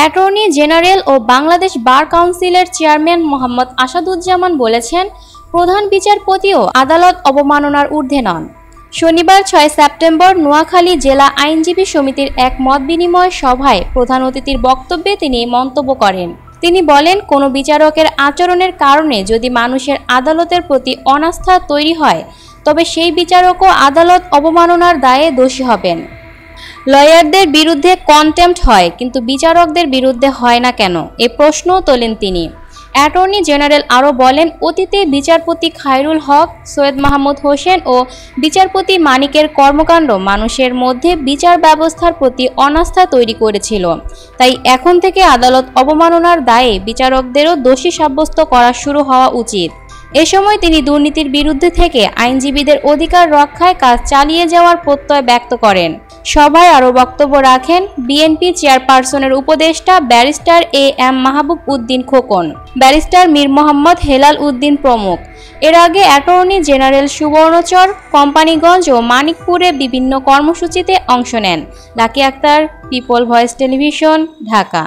Attorney general ও বাংলাদেশ বার কাউন্সিলের chairman Mohammad Asaduzzaman বলেছেন, প্রধান বিচারপতিও আদালত অবমাননার ঊর্ধ্বে নন। শনিবার 6 সেপ্টেম্বর নোয়াখালী জেলা আইনজীবী সমিতির এক মতবিনিময় সভায় প্রধান অতিথির বক্তব্যে তিনি মন্তব্য করেন। তিনি বলেন, কোনো বিচারকের আচরণের কারণে যদি মানুষের আদালতের প্রতি অনাস্থা তৈরি হয়, তবে সেই বিচারকও আদালত অবমাননার দায়ে দোষী হবেন। লয়ারদের বিরুদ্ধে কন্টেম্পট হয়, কিন্তু বিচারকদের বিরুদ্ধে হয় না কেন, এ প্রশ্নও তোলেন তিনি। অ্যাটর্নি জেনারেল আরও বলেন, অতীতে বিচারপতি খায়রুল হক, সৈয়দ মাহমুদ হোসেন ও বিচারপতি মানিকের কর্মকাণ্ড মানুষের মধ্যে বিচার ব্যবস্থার প্রতি অনাস্থা তৈরি করেছিল। তাই এখন থেকে আদালত অবমাননার দায়ে বিচারকদেরও দোষী সাব্যস্ত করা শুরু হওয়া উচিত। এ সময় তিনি দুর্নীতির বিরুদ্ধে থেকে আইনজীবীদের অধিকার রক্ষায় কাজ চালিয়ে যাওয়ার প্রত্যয় ব্যক্ত করেন। সভায় আরও বক্তব্য রাখেন বিএনপি চেয়ারপারসনের উপদেষ্টা ব্যারিস্টার এ.এম. মাহবুব উদ্দিন খোকন, ব্যারিস্টার মীর মোহাম্মদ হেলাল উদ্দিন প্রমুখ। এর আগে অ্যাটর্নি জেনারেল সুবর্ণচর, কোম্পানিগঞ্জ ও মানিকপুরে বিভিন্ন কর্মসূচিতে অংশ নেন। Lucky Akter, people voice television, Dhaka.